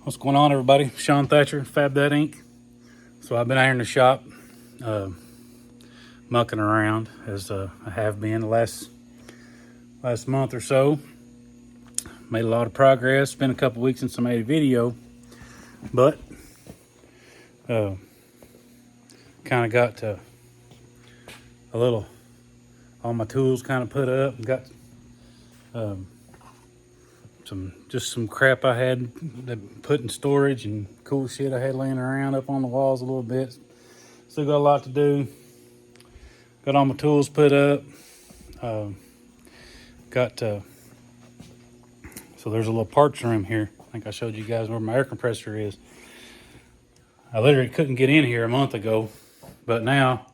What's going on, everybody? Sean Thatcher, Fab That Inc. So I've been out here in the shop, mucking around as I have been the last month or so. Made a lot of progress. Been a couple weeks since I made a video, but kind of got a little, all my tools kind of put up. Got some crap I had that put in storage and cool shit I had laying around up on the walls a little bit. Still got a lot to do. Got all my tools put up. So there's a little parts room here. I think I showed you guys where my air compressor is. I literally couldn't get in here a month ago, but now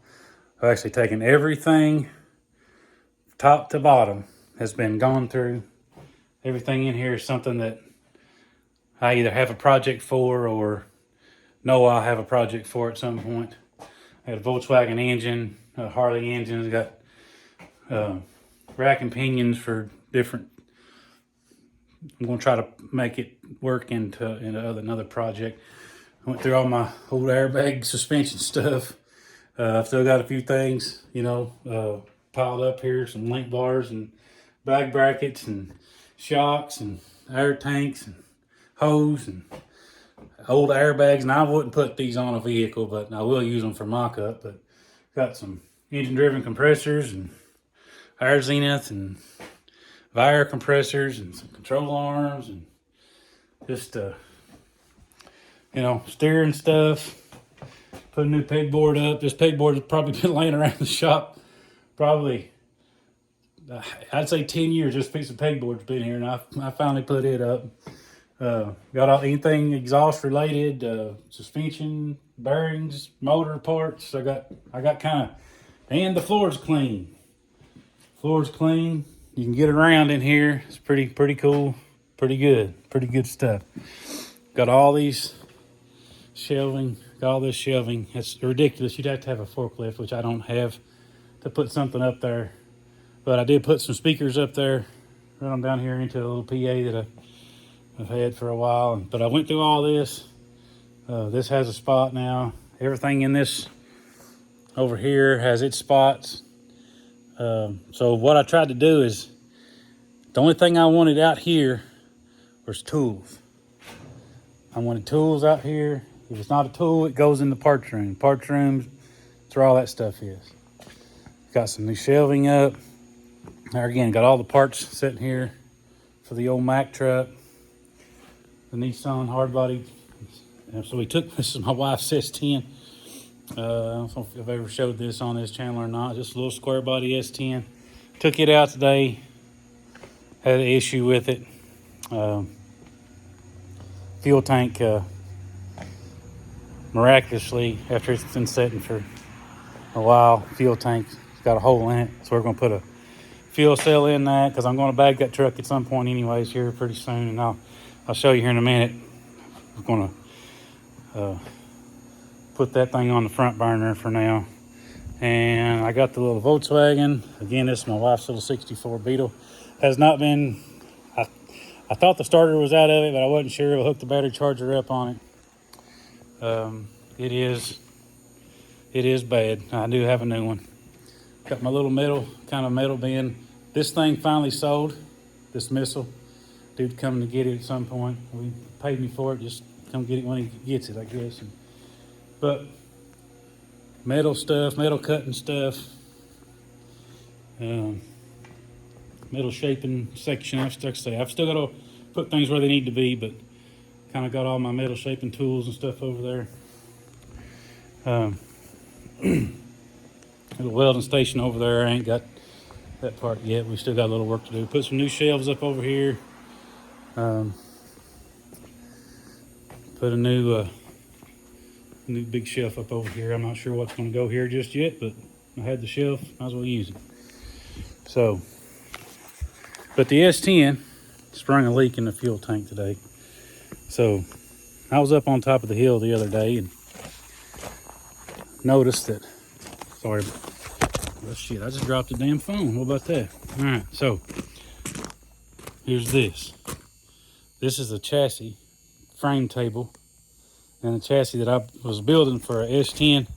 I've actually taken everything top to bottom, has been gone through. Everything in here is something that I either have a project for or know I'll have a project for at some point. I got a Volkswagen engine, a Harley engine. It's got rack and pinions for different. I'm going to try to make it work into another project. I went through all my old airbag suspension stuff. I've still got a few things, piled up here. Some link bars and bag brackets and shocks and air tanks and hose and old airbags. And I wouldn't put these on a vehicle, but I will use them for mock-up. But got some engine-driven compressors and air zenith and Vire compressors and some control arms and just steering stuff. Put a new pegboard up. This pegboard has probably been laying around the shop probably, I'd say 10 years. This piece of pegboard's been here, and I finally put it up. Got anything exhaust related, suspension, bearings, motor parts. I got kind of, and the floor's clean. Floor's clean. You can get around in here. It's pretty cool, pretty good stuff. Got all these shelving. Got all this shelving. It's ridiculous. You'd have to have a forklift, which I don't have, to put something up there. But I did put some speakers up there, run them down here into a little PA that I've had for a while. But I went through all this. This has a spot now. Everything in this over here has its spots. So what I tried to do is, the only thing I wanted out here was tools. I wanted tools out here. If it's not a tool, it goes in the parts room. Parts rooms, that's where all that stuff is. Got some new shelving up. There again, got all the parts sitting here for the old Mack truck, the Nissan hardbody. So we took, this is my wife's S10. I don't know if I've ever showed this on this channel or not. Just a little square body S10. Took it out today. Had an issue with it. Fuel tank, miraculously, after it's been sitting for a while, fuel tank's got a hole in it. So we're going to put a fuel cell in that, because I'm going to bag that truck at some point anyways here pretty soon. And I'll show you here in a minute. We're going to put that thing on the front burner for now. And I got the little Volkswagen. Again, this is my wife's little 64 Beetle. Has not been, I thought the starter was out of it, but I wasn't sure. I'll hook the battery charger up on it. It is bad. I do have a new one. Got my little metal bin. This thing finally sold, this missile. Dude coming to get it at some point. He paid me for it, just come get it when he gets it, I guess. But metal stuff, metal cutting stuff, metal shaping section. I've still got to put things where they need to be, but kind of got all my metal shaping tools and stuff over there. The welding station over there, I ain't got that part yet. We still got a little work to do. Put some new shelves up over here. Put a new big shelf up over here. I'm not sure what's going to go here just yet, but I had the shelf, might as well use it. So, but the S10 sprung a leak in the fuel tank today. So I was up on top of the hill the other day and noticed that, sorry, oh shit, I just dropped the damn phone. What about that? All right, so here's this. This is a chassis frame table and a chassis that I was building for a S10.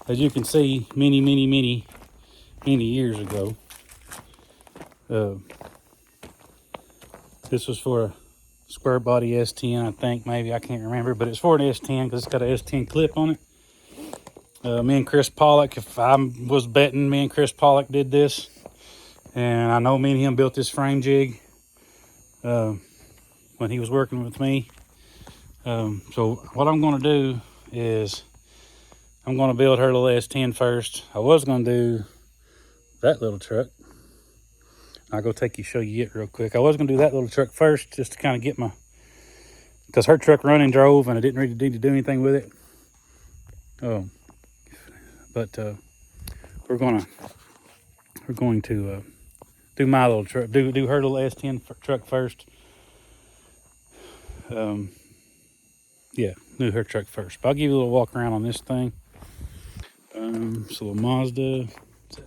As you can see, many years ago. This was for a square body S10, I think, maybe, I can't remember, but it's for an S10 because it's got an S10 clip on it. Me and Chris Pollock, if I was betting, me and Chris Pollock did this. And I know me and him built this frame jig when he was working with me. So what I'm going to do is I'm going to build her little S10 first. I was going to do that little truck. I'll go show you it real quick. I was going to do that little truck first just to kind of get because her truck run and drove and I didn't really need to do anything with it. But we're going to do my little truck, do her little S10 truck first. Yeah, do her truck first. But I'll give you a little walk around on this thing. It's a little Mazda. It's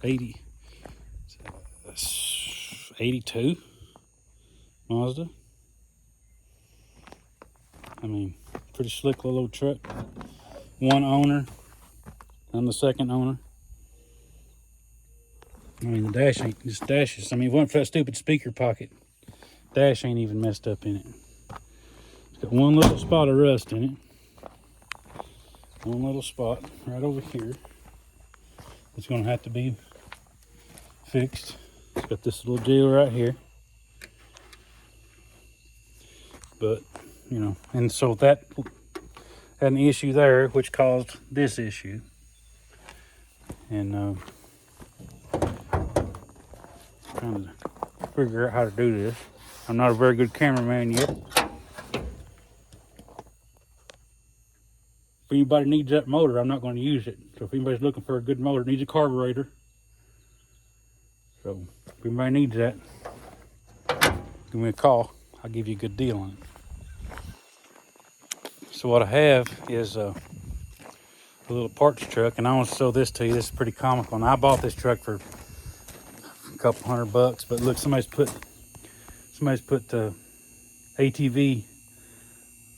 82 Mazda. I mean, pretty slick little truck. One owner. I'm the second owner. I mean, the dash ain't just dashes. I mean, if it wasn't for that stupid speaker pocket, dash ain't even messed up in it. It's got one little spot of rust in it. One little spot right over here. It's going to have to be fixed. It's got this little deal right here. But, you know, and so that had an issue there, which caused this issue. And trying to figure out how to do this. I'm not a very good cameraman yet. If anybody needs that motor, I'm not going to use it. So if anybody's looking for a good motor, it needs a carburetor. So if anybody needs that, give me a call. I'll give you a good deal on it. So what I have is a little parts truck, and I want to show this to you. This is pretty comical. And I bought this truck for a couple $100, but look, somebody's put the ATV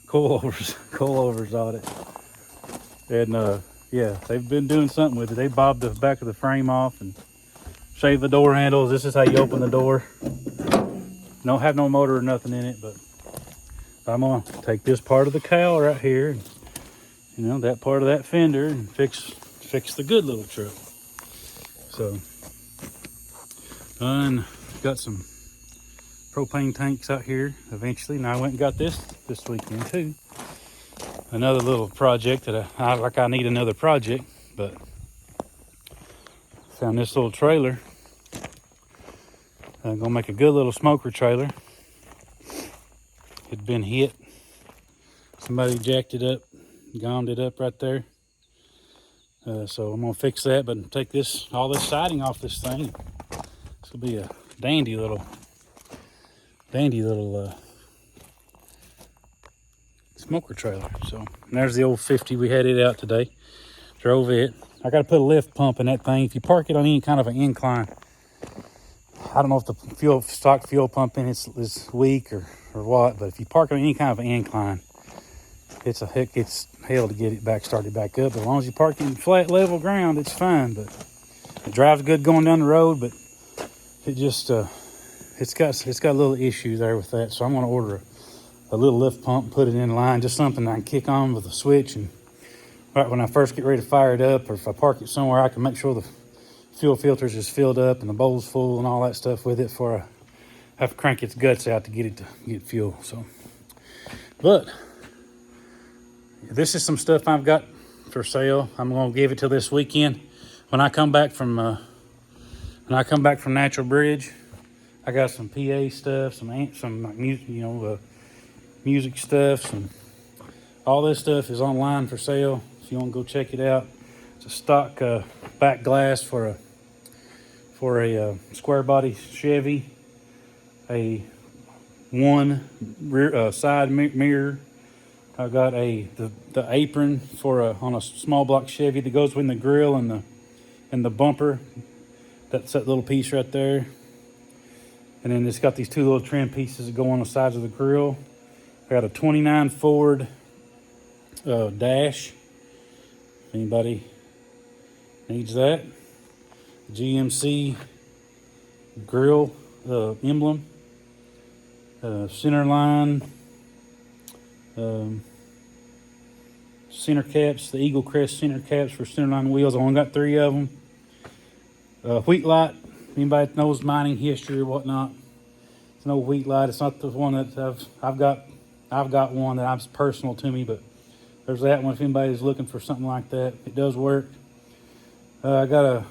coilovers on it. And yeah, they've been doing something with it. They bobbed the back of the frame off and shaved the door handles. This is how you open the door. Don't have no motor or nothing in it, but I'm gonna take this part of the cowl right here, and, you know, that part of that fender, and fix the good little truck. So, got some propane tanks out here eventually. Now I went and got this weekend too. Another little project that I need another project, but found this little trailer. I'm gonna make a good little smoker trailer. It'd been hit. Somebody jacked it up, gommed it up right there. So I'm gonna fix that, but take all this siding off this thing. This will be a dandy little smoker trailer. So there's the old 50. We had it out today. Drove it. I got to put a lift pump in that thing. If you park it on any kind of an incline, I don't know if the stock fuel pump in it is weak or what, but if you park it on any kind of an incline, it's hell to get it started back up. But as long as you park it in flat level ground, it's fine. But it drives good going down the road, but it just it's got a little issue there with that. So I'm going to order a little lift pump, put it in line, just something I can kick on with a switch, and right when I first get ready to fire it up, or if I park it somewhere, I can make sure the fuel filters is filled up and the bowl's full and all that stuff with it before I have to crank its guts out to get fuel. So, but this is some stuff I've got for sale. I'm going to give it till this weekend. When I come back from Natural Bridge, I got some PA stuff, some like music, music stuff, all this stuff is online for sale. If you want to go check it out, it's a stock back glass for a square body Chevy, a one rear side mirror. I got the apron on a small block Chevy that goes between the grill and the bumper. That's that little piece right there. And then it's got these two little trim pieces that go on the sides of the grill. I got a 29 Ford Dash. If anybody needs that. GMC grill emblem. Center line. Center caps, the Eagle Crest center caps for centerline wheels. I only got 3 of them. Wheat light. Anybody that knows mining history or whatnot, it's no wheat light. It's not the one that I've got. I've got one that's personal to me, but there's that one. If anybody's looking for something like that, it does work. I got a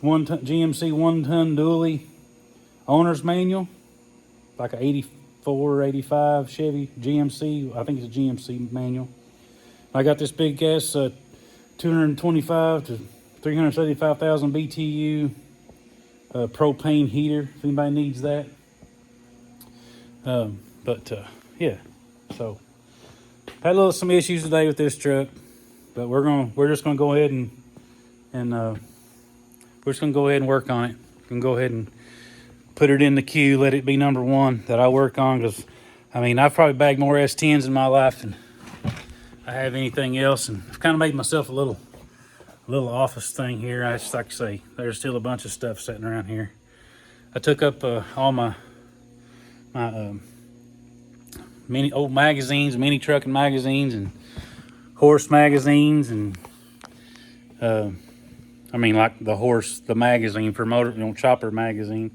GMC 1-ton dually owner's manual, like a 84, 85 Chevy GMC. I think it's a GMC manual. I got this big gas 225 to 375,000 BTU propane heater. If anybody needs that. Yeah. So had some issues today with this truck, but we're just gonna go ahead and we're just gonna go ahead and work on it. We're gonna go ahead and put it in the queue, let it be number one that I work on, because I mean I've probably bagged more S10s in my life than I have anything else, and I've kind of made myself a little office thing here. I just like to say there's still a bunch of stuff sitting around here. I took up all my many old magazines, mini trucking magazines, and horse magazines, and I mean like the magazine for motor, chopper magazine.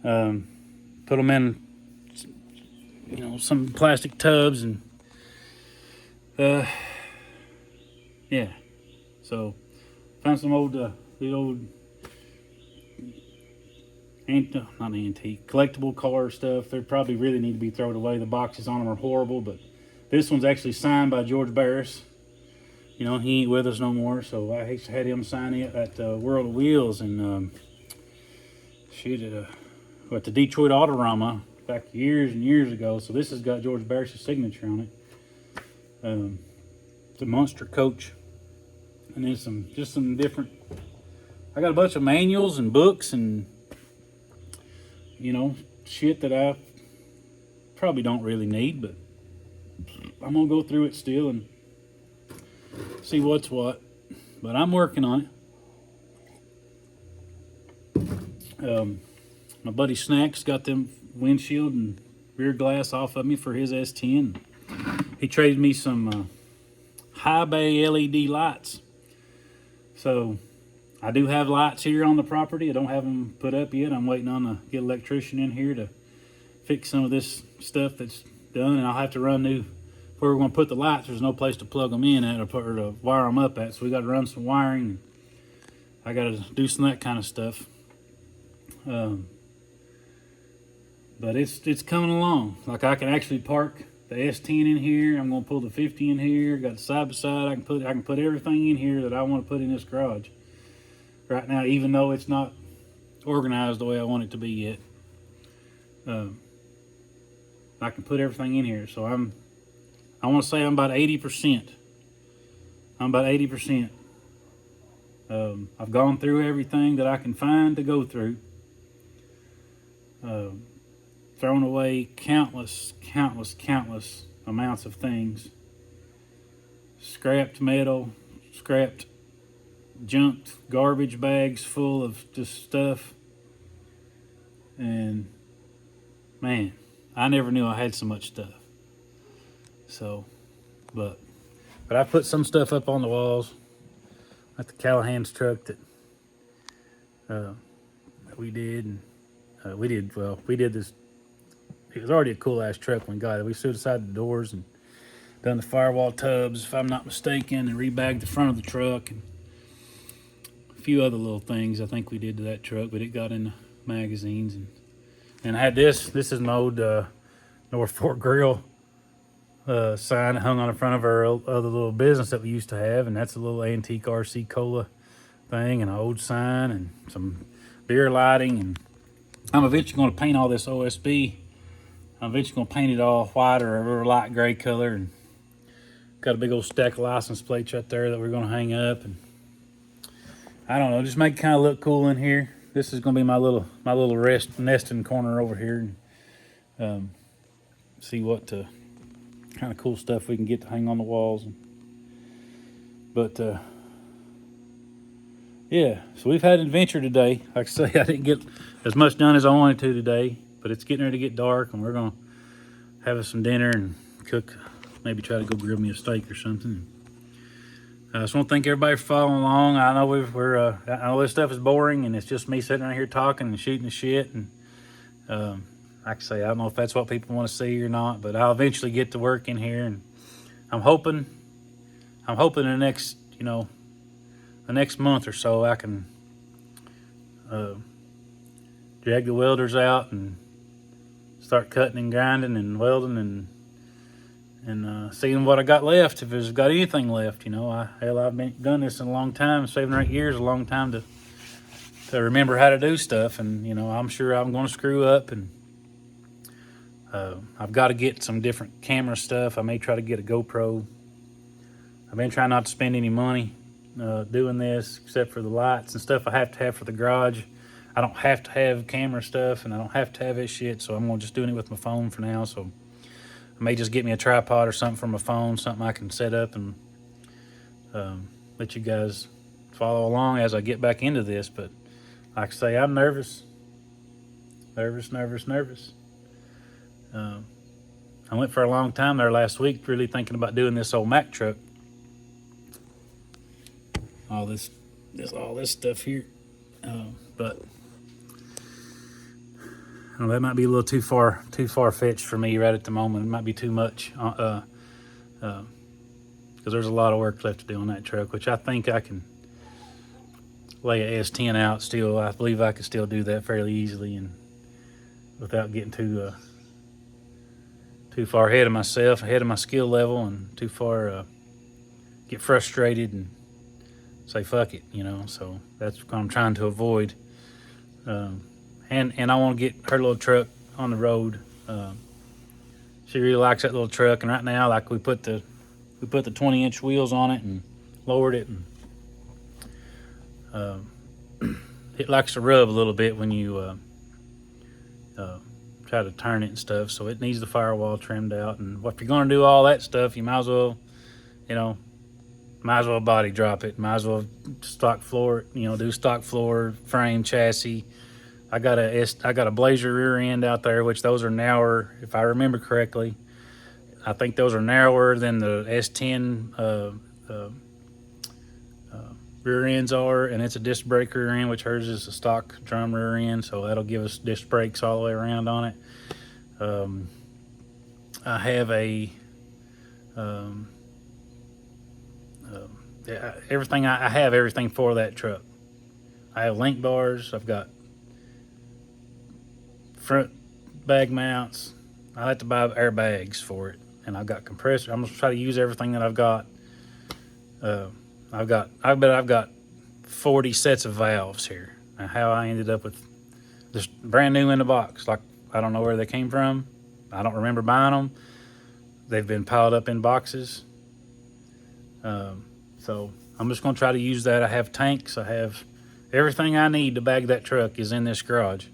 Put them in, some plastic tubs, and yeah. So found some old, not antique, collectible car stuff. They probably really need to be thrown away. The boxes on them are horrible, but this one's actually signed by George Barris. He ain't with us no more, so I had him sign it at World of Wheels and at the Detroit Autorama back years and years ago. So this has got George Barris' signature on it. It's a monster coach, and then some different. I got a bunch of manuals and books and shit that I probably don't really need, but I'm gonna go through it still and see what's what. But I'm working on it. My buddy Snacks got them windshield and rear glass off of me for his S10. He traded me some high bay LED lights. So I do have lights here on the property. I don't have them put up yet. I'm waiting on to get an electrician in here to fix some of this stuff that's done, and I'll have to run new. Where we're going to put the lights, there's no place to plug them in at or to wire them up at, so we got to run some wiring. I got to do some of that kind of stuff. But it's coming along. Like I can actually park the S10 in here. I'm going to pull the 50 in here. Got the side by side. I can put everything in here that I want to put in this garage right now, even though it's not organized the way I want it to be yet. I can put everything in here. So I want to say I'm about 80%. I'm about 80%. I've gone through everything that I can find to go through. Thrown away countless amounts of things. Scrapped metal, scrapped junked garbage bags full of just stuff. And man, I never knew I had so much stuff. So, but I put some stuff up on the walls, like the Callahan's truck that we did, and we did this. It was already a cool ass truck when we got it. We stood aside the doors and done the firewall tubs, if I'm not mistaken, and rebagged the front of the truck and a few other little things I think we did to that truck, but it got in the magazines. And I had this is my old North Fork Grill sign hung on the front of our other little business that we used to have, and that's a little antique RC Cola thing, and an old sign, and some beer lighting. And I'm eventually going to paint all this OSB. I'm eventually going to paint it all white or a light gray color, and got a big old stack of license plates right there that we're going to hang up. And I don't know, just make it kind of look cool in here. This is going to be my little nesting corner over here. And see what kind of cool stuff we can get to hang on the walls. But yeah, so we've had an adventure today. Like I say, I didn't get as much done as I wanted to today, but it's getting ready to get dark, and we're gonna have us some dinner and cook. Maybe try to go grill me a steak or something. I just want to thank everybody for following along. I know I know this stuff is boring, and it's just me sitting right here talking and shooting the shit. And like I say, I don't know if that's what people want to see or not, but I'll eventually get to work in here, and I'm hoping the next, the next month or so I can drag the welders out and start cutting and grinding and welding and seeing what I got left, if there's got anything left. I've been done this in a long time. 7 or 8 years, a long time to remember how to do stuff, and I'm sure I'm going to screw up, and I've got to get some different camera stuff. I may try to get a GoPro. I've been trying not to spend any money doing this, except for the lights and stuff I have to have for the garage. I don't have to have camera stuff, and I don't have to have this shit, so I'm just doing it with my phone for now. So I may just get me a tripod or something for my phone, something I can set up and let you guys follow along as I get back into this. But like I say, I'm nervous. I went for a long time there last week really thinking about doing this old Mack truck. All this stuff here. But that might be a little too far fetched for me right at the moment. It might be too much, because there's a lot of work left to do on that truck, which I think I can lay a S10 out still. I believe I could still do that fairly easily and without getting too far ahead of myself, ahead of my skill level, and too far get frustrated and say fuck it, So that's what I'm trying to avoid. And I want to get her little truck on the road. She really likes that little truck, and right now, like we put the 20-inch wheels on it and lowered it, and it likes to rub a little bit when you try to turn it and stuff. So it needs the firewall trimmed out. And if you're going to do all that stuff, you might as well, body drop it. Might as well stock floor, do stock floor, frame, chassis. I got a Blazer rear end out there, which those are narrower, if I remember correctly. I think those are narrower than the S10 rear ends are, and it's a disc brake rear end, which hers is a stock drum rear end, so that'll give us disc brakes all the way around on it. I have everything. I have everything for that truck. I have link bars. I've got front bag mounts. I have to buy airbags for it, and I've got compressor. I'm gonna try to use everything that I've got. I bet I've got 40 sets of valves here. Now, how I ended up with this brand new in the box, like I don't know where they came from. I don't remember buying them. They've been piled up in boxes. So I'm just gonna try to use that. I have tanks. I have everything I need to bag that truck is in this garage.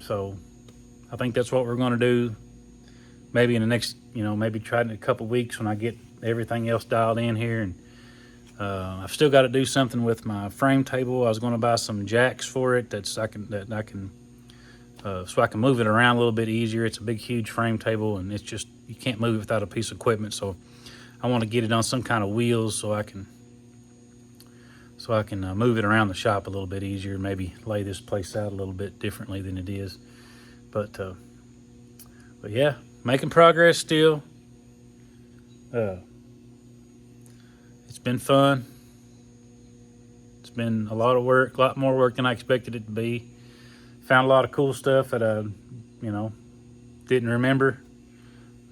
So I think that's what we're going to do. Maybe in the next, maybe try in a couple weeks when I get everything else dialed in here. And I've still got to do something with my frame table. I was going to buy some jacks for it so I can move it around a little bit easier. It's a big, huge frame table, and it's just, you can't move it without a piece of equipment. So I want to get it on some kind of wheels so I can move it around the shop a little bit easier, maybe lay this place out a little bit differently than it is. But yeah, making progress still. It's been fun. It's been a lot of work, a lot more work than I expected it to be. Found a lot of cool stuff that I, didn't remember.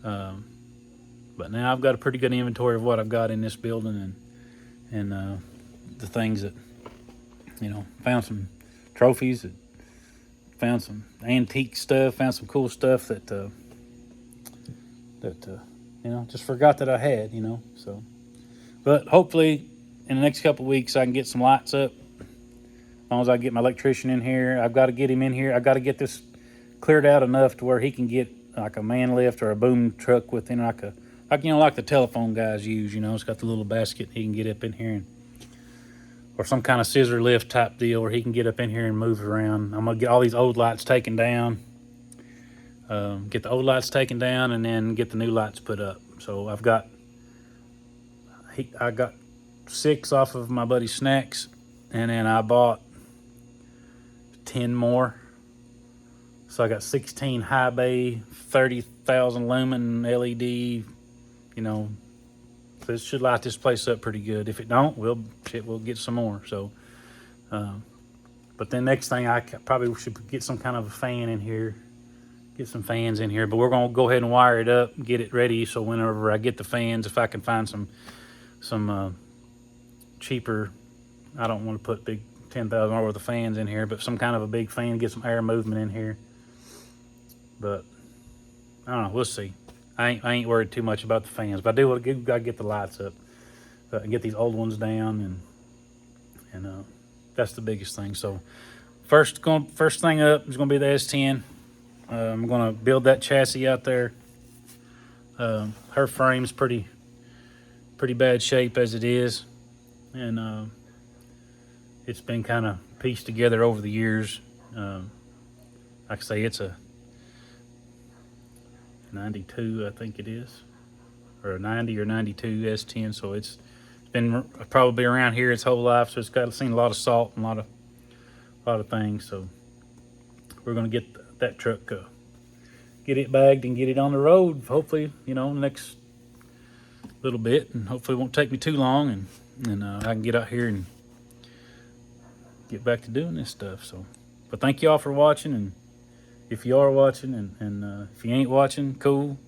But now I've got a pretty good inventory of what I've got in this building, and the things that, found some trophies, found some antique stuff, found some cool stuff that just forgot that I had, so. But hopefully in the next couple of weeks I can get some lights up. As long as I get my electrician in here, I've got to get him in here. I've got to get this cleared out enough to where he can get like a man lift or a boom truck within like like the telephone guys use. It's got the little basket he can get up in here, or some kind of scissor lift type deal where he can get up in here and move around. I'm gonna get all these old lights taken down, get the old lights taken down, and then get the new lights put up. So I got 6 off of my buddy Snacks, and then I bought 10 more. So I got 16 high bay, 30,000 lumen LED. So it should light this place up pretty good. If it don't, we'll get some more. So, but then next thing, I probably should get some kind of a fan in here, get some fans in here. But we're gonna go ahead and wire it up, get it ready. So whenever I get the fans, if I can find some cheaper, I don't want to put big $10,000 worth of fans in here, but some kind of a big fan, get some air movement in here. But I don't know, we'll see. I ain't worried too much about the fans, but I do want to get the lights up, and get these old ones down, and that's the biggest thing. So first thing up is gonna be the S10. I'm gonna build that chassis out there. Her frame's pretty bad shape as it is, and it's been kind of pieced together over the years. Like I say, it's a 92, I think it is, or a 90 or 92 S10. So it's been probably around here its whole life. So it's seen a lot of salt and a lot of things. So we're gonna get that truck, get it bagged and get it on the road. Hopefully, next little bit, and hopefully it won't take me too long, and I can get out here and get back to doing this stuff. So, but thank y'all for watching, and if you are watching, and if you ain't watching, cool.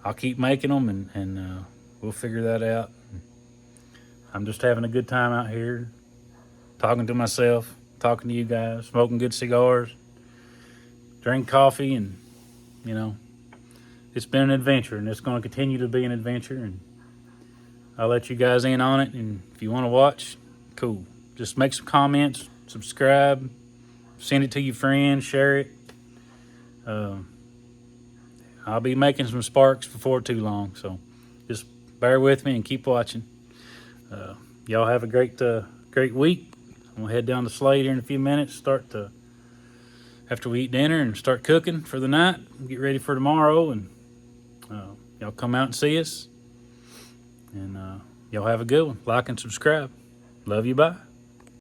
I'll keep making them, and we'll figure that out. I'm just having a good time out here, talking to myself, talking to you guys, smoking good cigars, drink coffee, and it's been an adventure, and it's going to continue to be an adventure, and I'll let you guys in on it. And if you want to watch, cool. Just make some comments, subscribe, send it to your friends, share it. I'll be making some sparks before too long, so just bear with me and keep watching. Y'all have a great week. I'm gonna head down to Slade here in a few minutes, after we eat dinner, and start cooking for the night, get ready for tomorrow, and y'all come out and see us, and y'all have a good one. Like and subscribe. Love you, bye.